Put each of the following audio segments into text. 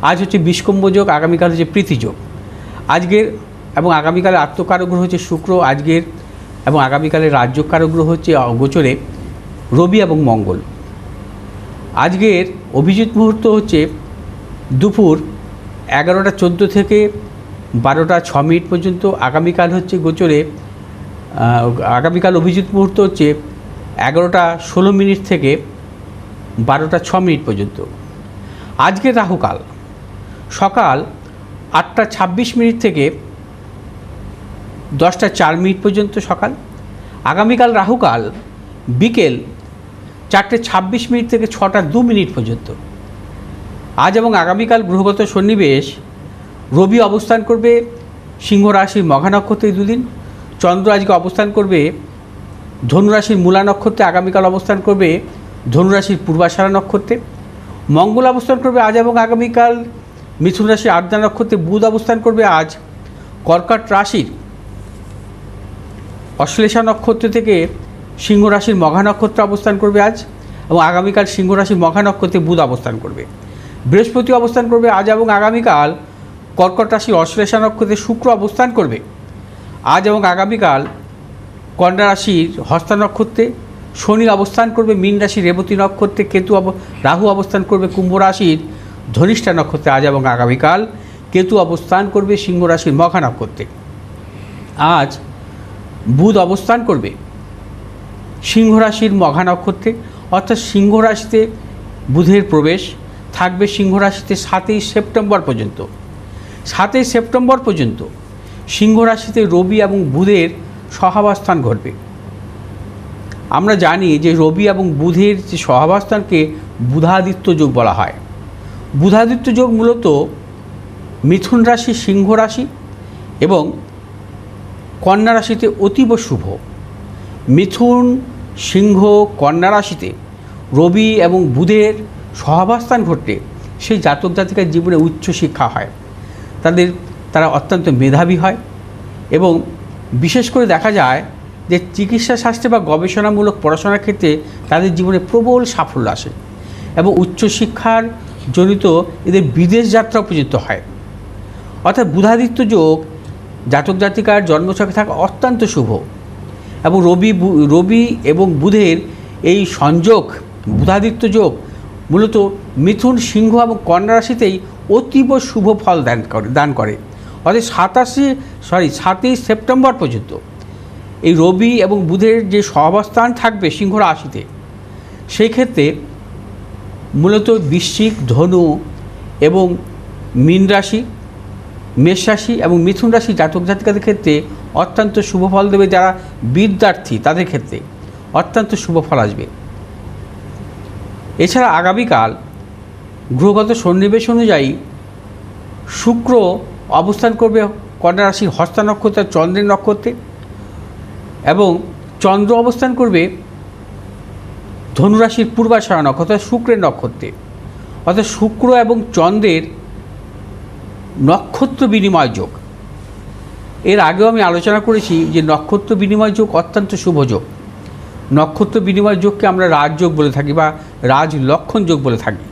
আজ হচ্ছে বিষকুম্ভ যোগ, আগামীকাল হচ্ছে প্রীতি যোগ। আজকের এবং আগামীকালের আত্মকারক গ্রহ হচ্ছে শুক্র, আজকের এবং আগামীকালের রাজযোগকারক গ্রহ হচ্ছে গোচরে রবি এবং মঙ্গল। আজকের অভিজিৎ মুহূর্ত হচ্ছে দুপুর 11টা 14 থেকে 12টা 6 মিনিট পর্যন্ত। আগামীকাল হচ্ছে গোচরে আগামীকাল অভিজিৎ মুহূর্ত হচ্ছে 11টা 16 মিনিট থেকে 12টা 6 মিনিট পর্যন্ত। আজকের রাহুকাল সকাল 8টা 26 মিনিট থেকে 10টা 4 মিনিট পর্যন্ত সকাল। আগামীকাল রাহুকাল বিকেল 4টে 26 মিনিট থেকে 6টা 2 মিনিট পর্যন্ত। আজ এবং আগামীকাল গ্রহগত সন্নিবেশ, রবি অবস্থান করবে সিংহ রাশির মঘা নক্ষত্রে দুদিন, চন্দ্র আজকে অবস্থান করবে ধনুরাশির মূলা নক্ষত্রে, আগামীকাল অবস্থান করবে ধনুরাশির পূর্বাষাঢ়া নক্ষত্রে, মঙ্গল অবস্থান করবে আজ এবং আগামীকাল মিথুন রাশির আদ্রা নক্ষত্রে, বুধ অবস্থান করবে আজ কর্কট রাশির অশ্লেষা নক্ষত্র থেকে সিংহ রাশির মঘা নক্ষত্রে অবস্থান করবে আজ, এবং আগামীকাল সিংহ রাশির মঘা নক্ষত্রে বুধ অবস্থান করবে। বৃহস্পতি অবস্থান করবে আজ এবং আগামীকাল কর্কট রাশির অশ্লেষা নক্ষত্রে, শুক্র অবস্থান করবে আজ এবং আগামীকাল কন্যা রাশির হস্তা নক্ষত্রে, শনি অবস্থান করবে মীন রাশির রেবতী নক্ষত্রে, রাহু অবস্থান করবে কুম্ভ রাশির ধনিষ্ঠা নক্ষত্রে আজ এবং আগামীকাল, কেতু অবস্থান করবে সিংহ রাশির মঘা নক্ষত্রে। আজ বুধ অবস্থান করবে সিংহ রাশির মঘা নক্ষত্রে, অর্থাৎ সিংহ রাশিতে বুধের প্রবেশ থাকবে সিংহ রাশিতে 7ই সেপ্টেম্বর পর্যন্ত। 7ই সেপ্টেম্বর পর্যন্ত সিংহ রাশিতে রবি এবং বুধের সহাবস্থান ঘটবে। আমরা জানি যে রবি এবং বুধের যে সহাবস্থানকে বুধাদিত্য যোগ বলা হয়। বুধাদিত্য যোগ মূলত মিথুন রাশি, সিংহ রাশি এবং কন্যা রাশিতে অতীব শুভ। মিথুন, সিংহ, কন্যা রাশিতে রবি এবং বুধের সহাবস্থান ঘটলে সেই জাতক জাতিকার জীবনে উচ্চ শিক্ষা হয়, তারা অত্যন্ত মেধাবী হয় এবং বিশেষ করে দেখা যায় যে চিকিৎসা শাস্ত্রে বা গবেষণামূলক পড়াশোনার ক্ষেত্রে তাদের জীবনে প্রবল সাফল্য আসে এবং উচ্চশিক্ষার জনিত এদের বিদেশ যাত্রা পর্যন্ত হয়। অর্থাৎ বুধাদিত্য যোগ জাতক জাতিকার জন্মছকে থাকা অত্যন্ত শুভ এবং রবি এবং বুধের এই সংযোগ, বুধাদিত্য যোগ মূলত মিথুন, সিংহ এবং কন্যা রাশিতেই অতীব শুভ ফল দান করে। অর্থাৎ 7ই সেপ্টেম্বর পর্যন্ত এই রবি এবং বুধের যে সহাবস্থান থাকবে সিংহ রাশিতে, সেই ক্ষেত্রে মূলত বৃশ্চিক, ধনু এবং মীন রাশি, মেষ রাশি এবং মিথুন রাশি জাতক জাতিকাদের ক্ষেত্রে অত্যন্ত শুভ ফল দেবে। যারা বিদ্যার্থী তাদের ক্ষেত্রে অত্যন্ত শুভ ফল আসবে। এছাড়া আগামীকাল গ্রহগত সন্নিবেশ অনুযায়ী শুক্র অবস্থান করবে কন্যা রাশির হস্তা নক্ষত্রে, চন্দ্রের নক্ষত্রে, এবং চন্দ্র অবস্থান করবে ধনুরাশির পূর্বাষাঢ়া নক্ষত্র, শুক্রের নক্ষত্রে। অর্থাৎ শুক্র এবং চন্দ্রের নক্ষত্র বিনিময় যোগ। এর আগেও আমি আলোচনা করেছি যে নক্ষত্র বিনিময় যোগ অত্যন্ত শুভ যোগ। নক্ষত্র বিনিময় যোগকে আমরা রাজযোগ বলে থাকি বা রাজলক্ষণ যোগ বলে থাকি।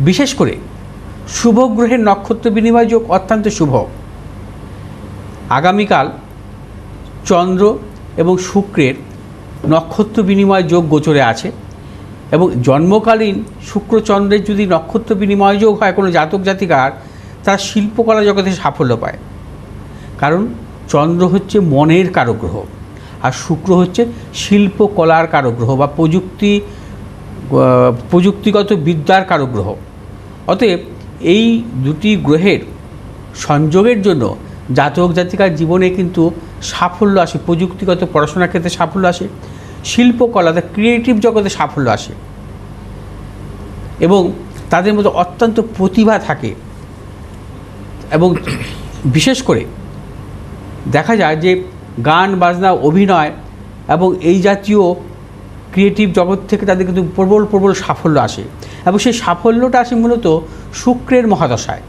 বিশেষ করে শুভ গ্রহের নক্ষত্র বিনিময় যোগ অত্যন্ত শুভ। আগামীকাল চন্দ্র এবং শুক্রের নক্ষত্র বিনিময় যোগ গোচরে আছে এবং জন্মকালীন শুক্র চন্দ্রের যদি নক্ষত্র বিনিময় যোগ হয় কোনো জাতক জাতিকার, তারা শিল্পকলা জগতে সাফল্য পায়। কারণ চন্দ্র হচ্ছে মনের কারক গ্রহ আর শুক্র হচ্ছে শিল্পকলার কারক গ্রহ বা প্রযুক্তিগত বিদ্যার কারক গ্রহ। অতএব এই দুটি গ্রহের সংযোগের জন্য জাতক জাতিকার জীবনে কিন্তু সাফল্য আসে, প্রযুক্তিগত পড়াশোনার ক্ষেত্রে সাফল্য আসে, শিল্পকলা ক্রিয়েটিভ জগতে সাফল্য আসে এবং তাদের মধ্যে অত্যন্ত প্রতিভা থাকে। এবং বিশেষ করে দেখা যায় যে গান বাজনা, অভিনয় এবং এই জাতীয় ক্রিয়েটিভ জগৎ থেকে তাদের কিন্তু প্রবল সাফল্য আসে এবং সেই সাফল্যটা আসে মূলত শুক্রের মহাদশায়।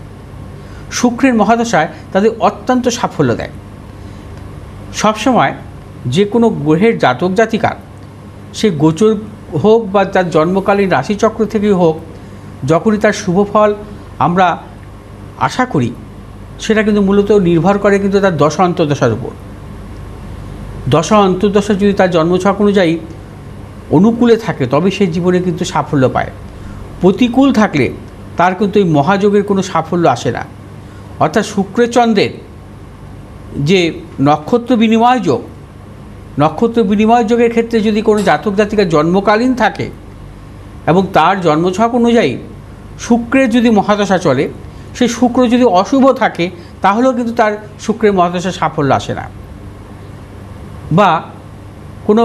শুক্রের মহাদশায় তাদের অত্যন্ত সাফল্য দেয়। সবসময় যে কোনো গ্রহের জাতক জাতিকার, সে গোচর হোক বা তার জন্মকালীন রাশিচক্র থেকেই হোক, যখনই তার শুভ ফল আমরা আশা করি সেটা কিন্তু মূলত নির্ভর করে কিন্তু তার দশা অন্তর্দশার উপর। দশা অন্তর্দশা যদি তার জন্মছক অনুযায়ী অনুকূলে থাকে তবে সে জীবনে কিন্তু সাফল্য পায়। প্রতিকূল থাকলে তার কিন্তু এই মহাযোগের কোনো সাফল্য আসে না। অর্থাৎ শুক্রের চন্দ্রের যে নক্ষত্র বিনিময় যোগের ক্ষেত্রে যদি কোনো জাতক জাতিকা জন্মকালীন থাকে এবং তার জন্মছক অনুযায়ী শুক্রের যদি মহাদশা চলে, সেই শুক্র যদি অশুভ থাকে তাহলেও কিন্তু তার শুক্রের মহাদশা সাফল্য আসে না। বা কোনো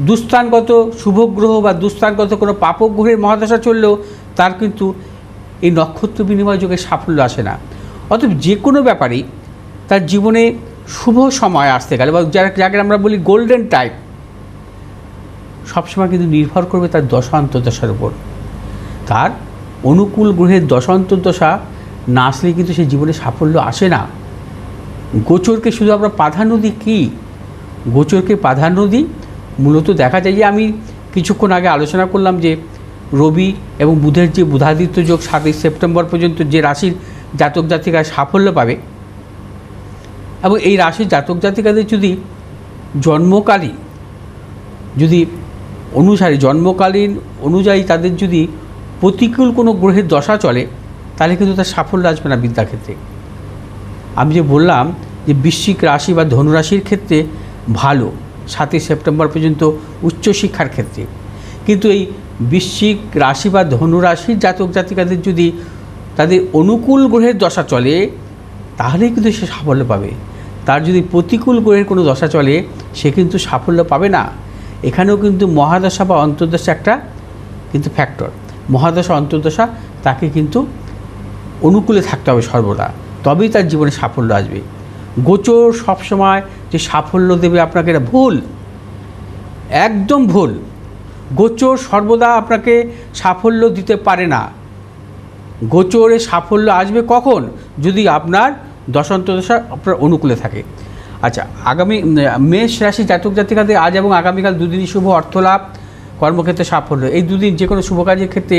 দুস্থানগত শুভগ্রহ বা দুস্থানগত কোনো পাপগ্রহের মহাদশা চললেও তার কিন্তু এই নক্ষত্র বিনিময় যোগের সাফল্য আসে না। অতএব যে কোনো ব্যাপারেই তার জীবনে শুভ সময় আসতে গেলে বা যাকে আমরা বলি গোল্ডেন টাইম, সবসময় কিন্তু নির্ভর করবে তার দশা অন্তর্দশার উপর। তার অনুকূল গ্রহের দশা অন্তর্দশা না আসলে কিন্তু সে জীবনে সাফল্য আসে না। গোচরকে শুধু আমরা প্রাধান্য দিই কী? গোচরকে প্রাধান্য দিই মূলত দেখা যায় যে আমি কিছুক্ষণ আগে আলোচনা করলাম যে রবি এবং বুধের যে বুধাদিত্য যোগ 7 সেপ্টেম্বর পর্যন্ত যে রাশির জাতক জাতিকায় সাফল্য পাবে, এবং এই রাশির জাতক জাতিকাদের যদি জন্মকালীন অনুযায়ী তাদের যদি প্রতিকূল কোনো গ্রহের দশা চলে তাহলে কিন্তু তার সাফল্য আসবে না বিদ্যাক্ষেত্রে। আমি যে বললাম যে বৃশ্চিক রাশি বা ধনুরাশির ক্ষেত্রে ভালো 7 সেপ্টেম্বর পর্যন্ত উচ্চশিক্ষার ক্ষেত্রে, কিন্তু এই বৃশ্চিক রাশি বা ধনুরাশির জাতক জাতিকাদের যদি তাদের অনুকূল গ্রহের দশা চলে তাহলেই কিন্তু সে সাফল্য পাবে। তার যদি প্রতিকূল গ্রহের কোনো দশা চলে সে কিন্তু সাফল্য পাবে না। এখানেও কিন্তু মহাদশা বা অন্তর্দশা একটা কিন্তু ফ্যাক্টর। মহাদশা অন্তর্দশা তাকে কিন্তু অনুকূলে থাকতে হবে সর্বদা, তবেই তার জীবনে সাফল্য আসবে। গোচর সবসময় যে সাফল্য দেবে আপনাকে, এটা ভুল, একদম ভুল। গোচর সর্বদা আপনাকে সাফল্য দিতে পারে না। গোচরে সাফল্য আসবে কখন? যদি আপনার দশান্তদশা আপনার অনুকূলে থাকে। আচ্ছা, আগামী মেষ রাশি জাতক জাতিকাদের আজ এবং আগামীকাল দুদিনই শুভ অর্থলাভ, কর্মক্ষেত্রে সাফল্য। এই দুদিন যে কোনো শুভ কাজের ক্ষেত্রে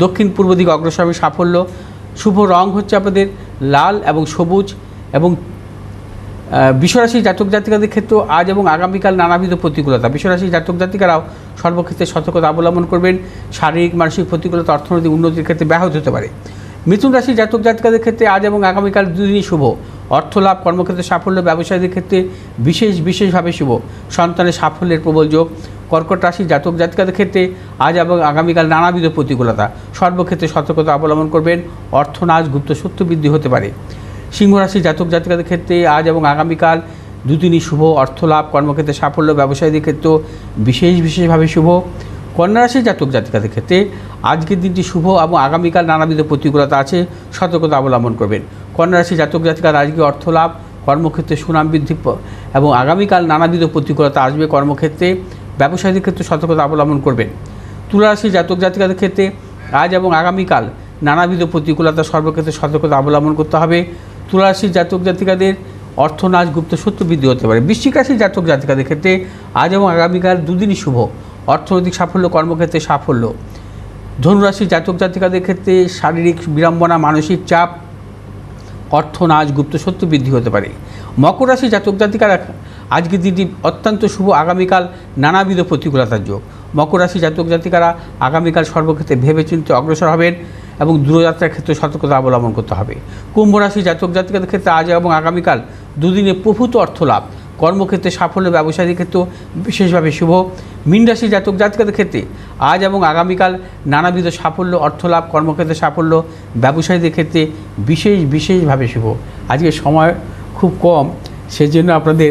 দক্ষিণ পূর্ব দিকে অগ্রসর হবে সাফল্য। শুভ রং হচ্ছে আপনাদের লাল এবং সবুজ। এবং বিশ্বরাশি জাতক জাতিকাদের ক্ষেত্রেও আজ এবং আগামীকাল নানাবিধ প্রতিকূলতা। বিশ্বরাশি জাতক জাতিকারাও সর্বক্ষেত্রে সতর্কতা অবলম্বন করবেন। শারীরিক মানসিক প্রতিকূলতা অর্থনৈতিক উন্নতির ক্ষেত্রে ব্যাহত হতে পারে। মিথুন রাশি জাতক জাতিকাদের ক্ষেত্রে আজ এবং আগামীকাল দুদিনই শুভ অর্থলাভ, কর্মক্ষেত্রে সাফল্য, ব্যবসায়ীদের ক্ষেত্রে বিশেষভাবে শুভ সন্তানের সাফল্যের প্রবল যোগ। কর্কট রাশি জাতক জাতিকাদের ক্ষেত্রে আজ এবং আগামীকাল নানাবিধ প্রতিকূলতা, সর্বক্ষেত্রে সতর্কতা অবলম্বন করবেন। অর্থনাশ, গুপ্ত সত্য বৃদ্ধি হতে পারে। সিংহ রাশি জাতক জাতিকাদের ক্ষেত্রে আজ এবং আগামীকাল দুদিনই শুভ অর্থলাভ, কর্মক্ষেত্রে সাফল্য, ব্যবসায়ীদের ক্ষেত্রেও বিশেষভাবে শুভ। কন্যা রাশি জাতক জাতিকাদের ক্ষেত্রে আজকের দিনটি শুভ এবং আগামীকাল নানাবিধ প্রতিকূলতা আছে, সতর্কতা অবলম্বন করবেন। কন্যা রাশি জাতক জাতিকার আজকে অর্থলাভ, কর্মক্ষেত্রে সুনাম বৃদ্ধি এবং আগামীকাল নানাবিধ প্রতিকূলতা আসবে কর্মক্ষেত্রে, ব্যবসায়ীদের ক্ষেত্রে সতর্কতা অবলম্বন করবেন। তুলা রাশি জাতক জাতিকাদের ক্ষেত্রে আজ এবং আগামীকাল নানাবিধ প্রতিকূলতা, সর্বক্ষেত্রে সতর্কতা অবলম্বন করতে হবে। তুলা রাশির জাতক জাতিকাদের অর্থনাশ, গুপ্ত শত্রু বৃদ্ধি হতে পারে। বৃশ্চিক রাশির জাতক জাতিকাদের ক্ষেত্রে আজ এবং আগামীকাল দুদিনই শুভ অর্থনৈতিক সাফল্য, কর্মক্ষেত্রে সাফল্য। ধনুরাশির জাতক জাতিকাদের ক্ষেত্রে শারীরিক বিড়ম্বনা, মানসিক চাপ, অর্থনাশ, গুপ্ত শত্রু বৃদ্ধি হতে পারে। মকর রাশির জাতক জাতিকারা আজকের দিনটি অত্যন্ত শুভ, আগামীকাল নানাবিধ প্রতিকূলতার যোগ। মকর রাশি জাতক জাতিকারা আগামীকাল সর্বক্ষেত্রে ভেবেচিন্তে অগ্রসর হবেন এবং দূরযাত্রার ক্ষেত্রে সতর্কতা অবলম্বন করতে হবে। কুম্ভ রাশি জাতক জাতিকাদের ক্ষেত্রে আজ এবং আগামীকাল দুদিনে প্রভূত অর্থলাভ, কর্মক্ষেত্রে সাফল্য, ব্যবসায়ীদের ক্ষেত্রেও বিশেষভাবে শুভ। মীন রাশি জাতক জাতিকাদের ক্ষেত্রে আজ এবং আগামীকাল নানাবিধ সাফল্য, অর্থলাভ, কর্মক্ষেত্রে সাফল্য, ব্যবসায়ীদের ক্ষেত্রে বিশেষভাবে শুভ। আজকে সময় খুব কম, সেজন্য আপনাদের